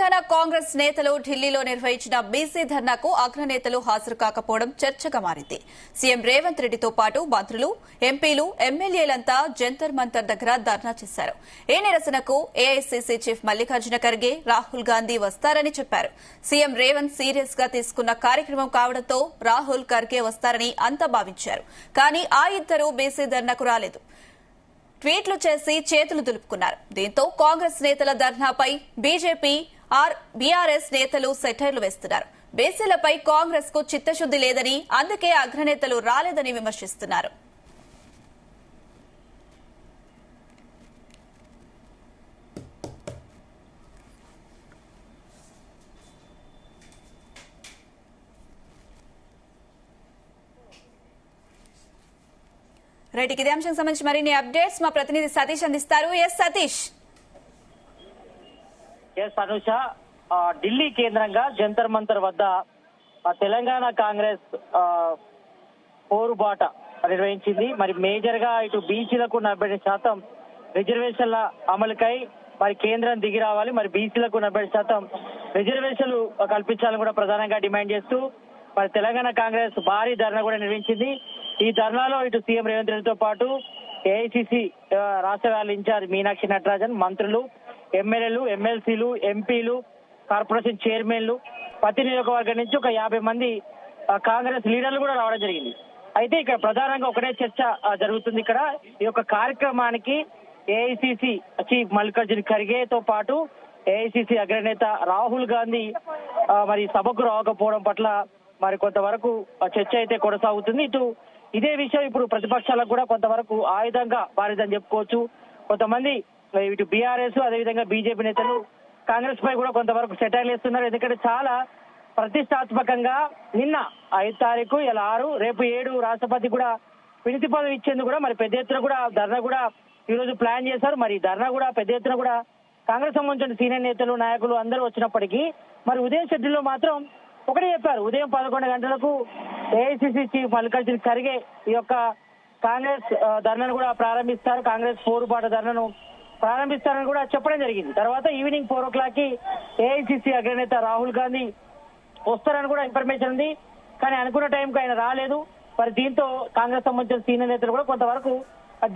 తెలంగాణ కాంగ్రెస్ నేతలు ఢిల్లీలో నిర్వహించిన బీసీ ధర్నాకు అగ్రనేతలు హాజరు కాకపోవడం చర్చగా మారింది. సీఎం రేవంత్ రెడ్డితో పాటు మంత్రులు, ఎంపీలు, ఎమ్మెల్యేలంతా జంతర్ మంతర్ దగ్గర ధర్నా చేశారు. ఈ నిరసనకు ఏఐసీసీ చీఫ్ మల్లికార్జున ఖర్గే, రాహుల్ గాంధీ వస్తారని చెప్పారు. సీఎం రేవంత్ సీరియస్ గా తీసుకున్న కార్యక్రమం కావడంతో రాహుల్, ఖర్గే వస్తారని అంతా భావించారు. కానీ ఆ ఇద్దరూ బీసీ ధర్నాకు రాలేదు. ట్వీట్లు చేసి చేతులు దులుపుకున్నారు. దీంతో కాంగ్రెస్ నేతల ధర్నాపై బీజేపీ, బీఆర్ఎస్ నేతలు సెటైర్లు వేస్తున్నారు. బీసీలపై కాంగ్రెస్ కు చిత్తశుద్ది లేదని, అందుకే అగ్రనేతలు రాలేదని విమర్శిస్తున్నారు. రైట్, ఇదే అంశం సంబంధించి మరిన్ని అప్డేట్స్ మా ప్రతినిధి సతీష్ అందిస్తారు. సతీష్. అనుష, ఢిల్లీ కేంద్రంగా జంతర్ మంతర్ వద్ద తెలంగాణ కాంగ్రెస్ పోరుబాట నిర్వహించింది. మరి మేజర్ గా ఇటు బీసీలకు 40% రిజర్వేషన్ల అమలుకై మరి కేంద్రం దిగి రావాలి, మరి బీసీలకు 40% రిజర్వేషన్లు కల్పించాలని కూడా ప్రధానంగా డిమాండ్ చేస్తూ మరి తెలంగాణ కాంగ్రెస్ భారీ ధర్నా కూడా నిర్వహించింది. ఈ ధర్నాలో ఇటు సీఎం రేవంత్ రెడ్డితో పాటు ఏఐసీసీ రాష్ట్ర ఇన్ఛార్జ్ మీనాక్షి నటరాజన్, మంత్రులు, ఎమ్మెల్యేలు, ఎమ్మెల్సీలు, ఎంపీలు, కార్పొరేషన్ చైర్మన్లు, ప్రతి నియోజకవర్గం నుంచి ఒక 50 మంది కాంగ్రెస్ లీడర్లు కూడా రావడం జరిగింది. అయితే ఇక్కడ ప్రధానంగా ఒకటే చర్చ జరుగుతుంది. ఇక్కడ ఈ యొక్క కార్యక్రమానికి ఏఐసీసీ చీఫ్ మల్లికార్జున ఖర్గేతో పాటు ఏఐసీసీ అగ్రనేత రాహుల్ గాంధీ మరి సభకు రాకపోవడం పట్ల మరి కొంతవరకు చర్చ అయితే కొనసాగుతుంది. ఇదే విషయం ఇప్పుడు ప్రతిపక్షాలకు కూడా కొంతవరకు ఆయుధంగా మారిందని చెప్పుకోవచ్చు. కొంతమంది ఇటు బీఆర్ఎస్, అదేవిధంగా బీజేపీ నేతలు కాంగ్రెస్ పై కూడా కొంతవరకు సెటైర్లు వేస్తున్నారు. ఎందుకంటే చాలా ప్రతిష్టాత్మకంగా నిన్న 5 తారీఖు, ఇలా 6, రేపు 7 రాష్ట్రపతి కూడా వినతి పదవి ఇచ్చేందుకు కూడా మరి పెద్ద ఎత్తున కూడా ధర్నా కూడా ఈ రోజు ప్లాన్ చేశారు. మరి ధర్నా కూడా పెద్ద ఎత్తున కూడా కాంగ్రెస్ సంబంధించిన సీనియర్ నేతలు, నాయకులు అందరూ వచ్చినప్పటికీ మరి ఉదయం షెడ్యూల్లో మాత్రం ఒకటే చెప్పారు. ఉదయం 11 గంటలకు ఏఐసీసీ చీఫ్ మల్లికార్జున ఖర్గే ఈ యొక్క కాంగ్రెస్ ధర్నాను కూడా ప్రారంభిస్తారు, కాంగ్రెస్ పోరుబాట ధర్నాను ప్రారంభిస్తారని కూడా చెప్పడం జరిగింది. తర్వాత ఈవినింగ్ 4 o'clock ఏఐసీసీ అగ్రనేత రాహుల్ గాంధీ వస్తారని కూడా ఇన్ఫర్మేషన్ ఉంది. కానీ అనుకున్న టైంకి ఆయన రాలేదు. మరి దీంతో కాంగ్రెస్ సంబంధించిన సీనియర్ నేతలు కూడా కొంతవరకు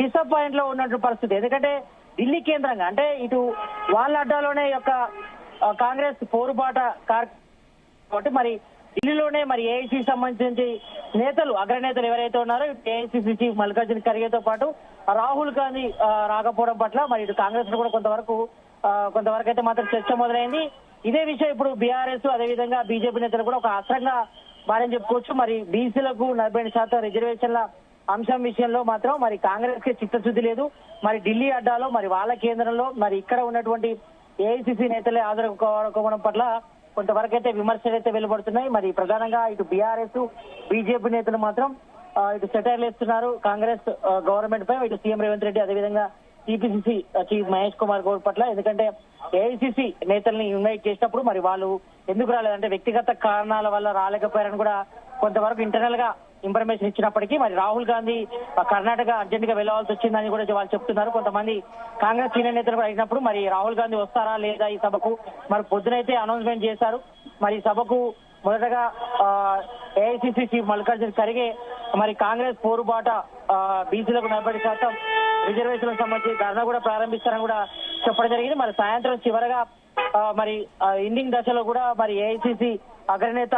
డిసప్పాయింట్ లో ఉన్నటువంటి పరిస్థితి. ఎందుకంటే ఢిల్లీ కేంద్రంగా, అంటే ఇటు వాళ్ళ అడ్డాలోనే యొక్క కాంగ్రెస్ పోరుబాట కాబట్టి మరి ఢిల్లీలోనే మరి ఏఐసీసీ సంబంధించి నేతలు, అగ్రనేతలు ఎవరైతే ఉన్నారో ఏఐసీసీ చీఫ్ మల్లికార్జున ఖర్గేతో పాటు రాహుల్ గాంధీ రాకపోవడం పట్ల మరి ఇటు కాంగ్రెస్ కూడా కొంతవరకు అయితే మాత్రం చర్చ మొదలైంది. ఇదే విషయం ఇప్పుడు బీఆర్ఎస్, అదేవిధంగా బీజేపీ నేతలు కూడా ఒక అస్త్రంగా మారని చెప్పుకోవచ్చు. మరి బీసీలకు 40% రిజర్వేషన్ల అంశం విషయంలో మాత్రం మరి కాంగ్రెస్ కి చిత్తశుద్ధి లేదు. మరి ఢిల్లీ అడ్డాలో మరి వాళ్ళ కేంద్రంలో మరి ఇక్కడ ఉన్నటువంటి ఏఐసీసీ నేతలే హాజరుకోవడం పట్ల కొంతవరకు అయితే విమర్శలు అయితే వెలువడుతున్నాయి. మరి ప్రధానంగా ఇటు బీఆర్ఎస్, బీజేపీ నేతలు మాత్రం ఇటు సెటైర్లు వేస్తున్నారు కాంగ్రెస్ గవర్నమెంట్ పై, ఇటు సీఎం రేవంత్ రెడ్డి, అదేవిధంగా టీపీసీసీ చీఫ్ మహేష్ కుమార్ గౌడ్ పట్ల. ఎందుకంటే ఏఐసీసీ నేతల్ని ఇన్వైట్ చేసినప్పుడు మరి వాళ్ళు ఎందుకు రాలేదంటే వ్యక్తిగత కారణాల వల్ల రాలేకపోయారని కూడా కొంతవరకు ఇంటర్నల్ గా ఇన్ఫర్మేషన్ ఇచ్చినప్పటికీ మరి రాహుల్ గాంధీ కర్ణాటక అర్జెంట్ గా వెళ్లవలసి వచ్చిందని కూడా వాళ్ళు చెప్తున్నారు. కొంతమంది కాంగ్రెస్ సీనియర్ నేతలు కూడా అడిగినప్పుడు మరి రాహుల్ గాంధీ వస్తారా లేదా ఈ సభకు, మరి పొద్దునైతే అనౌన్స్మెంట్ చేశారు. మరి సభకు మొదటగా ఏఐసీసీ చీఫ్ మల్లికార్జున ఖర్గే మరి కాంగ్రెస్ పోరుబాట బీసీలకు 40% రిజర్వేషన్లకు సంబంధించి ధర్నా కూడా ప్రారంభిస్తారని కూడా చెప్పడం జరిగింది. మరి సాయంత్రం చివరగా మరి ఎండింగ్ దశలో కూడా మరి ఏఐసీసీ అగ్రనేత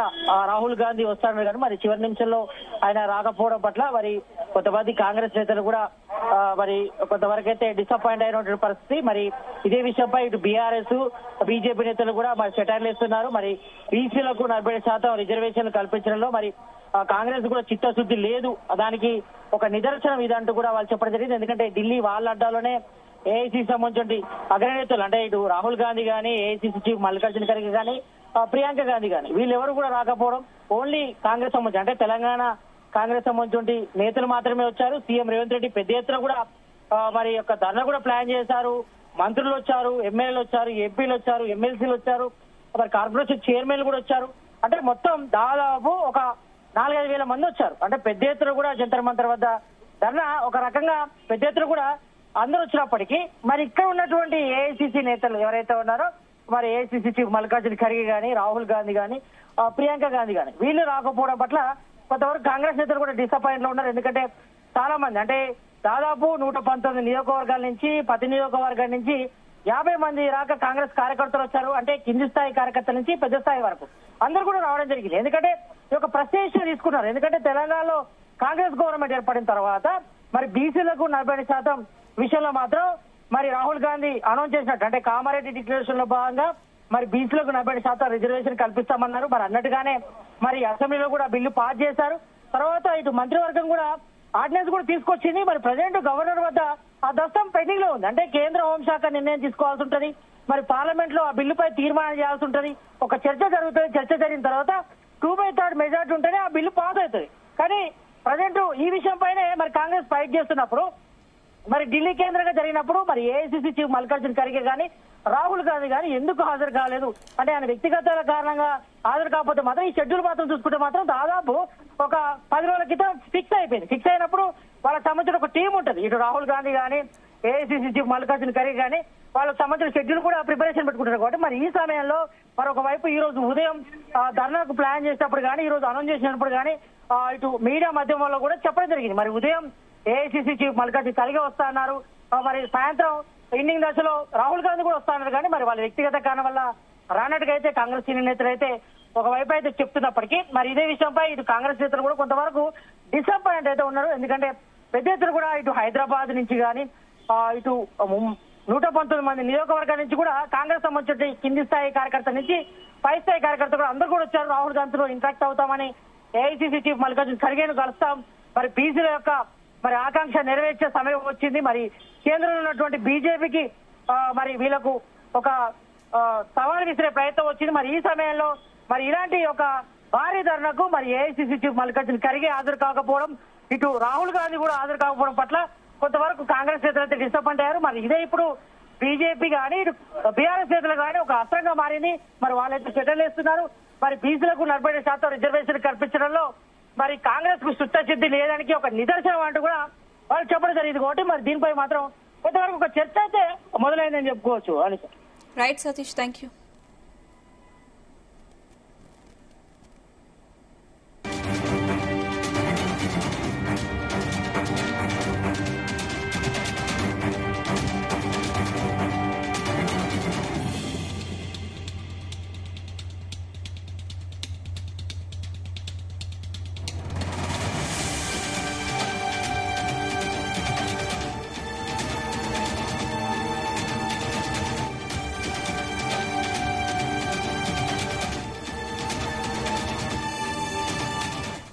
రాహుల్ గాంధీ వస్తారని కానీ మరి చివరి నిమిషంలో ఆయన రాకపోవడం పట్ల మరి కొంతమంది కాంగ్రెస్ నేతలు కూడా మరి కొంతవరకు అయితే డిసప్పాయింట్ అయినటువంటి పరిస్థితి. మరి ఇదే విషయంపై ఇటు బీఆర్ఎస్, బీజేపీ నేతలు కూడా మరి సెటైర్లు వేస్తున్నారు. మరి బీసీలకు 40% రిజర్వేషన్లు కల్పించడంలో మరి కాంగ్రెస్ కూడా చిత్తశుద్ధి లేదు, దానికి ఒక నిదర్శనం ఇదంటూ కూడా వాళ్ళు చెప్పడం జరిగింది. ఎందుకంటే ఢిల్లీ వాళ్ళ అడ్డాలోనే ఏఐసీసీ సంబంధించి అగ్రనేతలు, అంటే ఇటు రాహుల్ గాంధీ కానీ, ఏఐసీసీ చీఫ్ మల్లికార్జున ఖర్గే కానీ, ప్రియాంక గాంధీ కానీ వీళ్ళెవరు కూడా రాకపోవడం, ఓన్లీ కాంగ్రెస్ సంబంధించి అంటే తెలంగాణ కాంగ్రెస్ సంబంధించి నేతలు మాత్రమే వచ్చారు. సీఎం రేవంత్ రెడ్డి పెద్ద ఎత్తున కూడా మరి యొక్క ధర్నా కూడా ప్లాన్ చేశారు. మంత్రులు వచ్చారు, ఎమ్మెల్యేలు వచ్చారు, ఎంపీలు వచ్చారు, ఎమ్మెల్సీలు వచ్చారు, మరి కార్పొరేషన్ చైర్మన్లు కూడా వచ్చారు. అంటే మొత్తం దాదాపు ఒక 4-5 వేల మంది వచ్చారు. అంటే పెద్ద ఎత్తున కూడా జంతర్ మంతర్ వద్ద ధర్నా ఒక రకంగా పెద్ద ఎత్తున కూడా అందరూ వచ్చినప్పటికీ మరి ఇక్కడ ఉన్నటువంటి ఏఐసీసీ నేతలు ఎవరైతే ఉన్నారో మరి ఏఐసిసి చీఫ్ మల్లికార్జున ఖర్గే గాని, రాహుల్ గాంధీ గాని, ప్రియాంక గాంధీ గాని వీళ్ళు రాకపోవడం పట్ల కొంతవరకు కాంగ్రెస్ నేతలు కూడా డిసప్పాయింట్ లో ఉన్నారు. ఎందుకంటే చాలా మంది అంటే దాదాపు 119 నియోజకవర్గాల నుంచి 10 నియోజకవర్గాల నుంచి 50 మంది రాక కాంగ్రెస్ కార్యకర్తలు వచ్చారు. అంటే కింది స్థాయి కార్యకర్తల నుంచి పెద్ద స్థాయి వరకు అందరూ కూడా రావడం జరిగింది. ఎందుకంటే ఈ యొక్క ప్రత్యేక తీసుకున్నారు. ఎందుకంటే తెలంగాణలో కాంగ్రెస్ గవర్నమెంట్ ఏర్పడిన తర్వాత మరి బీసీలకు 40% విషయంలో మాత్రం మరి రాహుల్ గాంధీ అనౌన్స్ చేసినట్టు అంటే కామారెడ్డి డిక్లరేషన్ లో భాగంగా మరి బీసీలకు 40% రిజర్వేషన్ కల్పిస్తామన్నారు. మరి అన్నట్టుగానే మరి అసెంబ్లీలో కూడా బిల్లు పాస్ చేశారు. తర్వాత ఇటు మంత్రివర్గం కూడా ఆర్డినెన్స్ కూడా తీసుకొచ్చింది. మరి ప్రజెంట్ గవర్నర్ వద్ద ఆ దస్తం పెండింగ్ లో ఉంది. అంటే కేంద్ర హోంశాఖ నిర్ణయం తీసుకోవాల్సి ఉంటది. మరి పార్లమెంట్ లో ఆ బిల్లుపై తీర్మానం చేయాల్సి ఉంటది. ఒక చర్చ జరుగుతుంది. చర్చ జరిగిన తర్వాత 2/3 మెజార్టీ ఉంటేనే ఆ బిల్లు పాస్ అవుతుంది. కానీ ప్రజెంట్ ఈ విషయం పైనే మరి కాంగ్రెస్ ఫైట్ చేస్తున్నప్పుడు మరి ఢిల్లీ కేంద్రంగా జరిగినప్పుడు మరి ఏఐసిసి చీఫ్ మల్లికార్జున ఖర్గే గాని, రాహుల్ గాంధీ గాని ఎందుకు హాజరు కాలేదు అంటే ఆయన వ్యక్తిగత కారణంగా హాజరు కాకపోతే మాత్రం ఈ షెడ్యూల్ మాత్రం చూసుకుంటే మాత్రం దాదాపు ఒక 10 రోజుల క్రితం ఫిక్స్ అయిపోయింది. ఫిక్స్ అయినప్పుడు వాళ్ళకి సంబంధించిన ఒక టీం ఉంటది. ఇటు రాహుల్ గాంధీ గాని, ఏఐసిసి చీఫ్ మల్లికార్జున ఖర్గే గాని వాళ్ళకి సంబంధించిన షెడ్యూల్ కూడా ప్రిపరేషన్ పెట్టుకుంటారు. కాబట్టి మరి ఈ సమయంలో మరొక వైపు ఈ రోజు ఉదయం ధర్నాకు ప్లాన్ చేసినప్పుడు కానీ, ఈ రోజు అనౌన్స్ చేసినప్పుడు కానీ ఇటు మీడియా మాధ్యమంలో కూడా చెప్పడం జరిగింది. మరి ఉదయం ఏఐసిసి చీఫ్ మల్లికార్జున ఖర్గే వస్తా అన్నారు. మరి సాయంత్రం ఎండింగ్ దశలో రాహుల్ గాంధీ కూడా వస్తా అన్నారు. కానీ మరి వాళ్ళ వ్యక్తిగత కారణం వల్ల రానట్టుగా అయితే కాంగ్రెస్ సీనియర్ నేతలు అయితే ఒకవైపు అయితే చెప్తున్నప్పటికీ మరి ఇదే విషయంపై ఇటు కాంగ్రెస్ నేతలు కూడా కొంతవరకు డిసప్పాయింట్ అయితే ఉన్నారు. ఎందుకంటే పెద్ద ఎత్తున కూడా ఇటు హైదరాబాద్ నుంచి కానీ ఇటు 119 మంది నియోజకవర్గాల నుంచి కూడా కాంగ్రెస్ సంబంధించిన కింది స్థాయి కార్యకర్తల నుంచి పై స్థాయి కార్యకర్తలు కూడా అందరూ కూడా వచ్చారు. రాహుల్ గాంధీతో ఇంటరాక్ట్ అవుతామని, ఏఐసిసి చీఫ్ మల్లికార్జున ఖర్గేను కలుస్తాం, మరి బీసీల యొక్క మరి ఆకాంక్ష నెరవేర్చే సమయం వచ్చింది. మరి కేంద్రంలో ఉన్నటువంటి బీజేపీకి మరి వీళ్ళకు ఒక సవాల్ విసిరే ప్రయత్నం వచ్చింది. మరి ఈ సమయంలో మరి ఇలాంటి ఒక భారీ ధర్నాకు మరి ఏఐసిసి చీఫ్ మల్లికార్జున ఖర్గే హాజరు కాకపోవడం, ఇటు రాహుల్ గాంధీ కూడా హాజరు కాకపోవడం పట్ల కొంతవరకు కాంగ్రెస్ నేతలు అయితే డిసప్పాయింట్ అయ్యారు. మరి ఇదే ఇప్పుడు బీజేపీ కానీ ఇటు బీఆర్ఎస్ నేతలు కానీ ఒక అస్త్రంగా మారింది. మరి వాళ్ళైతే సెటిల్ వేస్తున్నారు. మరి బీసీలకు 40% రిజర్వేషన్ కల్పించడంలో మరి కాంగ్రెస్ కు చిత్తశుద్ధి లేదానికి ఒక నిదర్శనం అంటూ కూడా వాళ్ళు చెప్పడం జరిగింది. కాబట్టి మరి దీనిపై మాత్రం కొంతవరకు ఒక చర్చ అయితే మొదలైందని చెప్పుకోవచ్చు. Right Satish, thank you.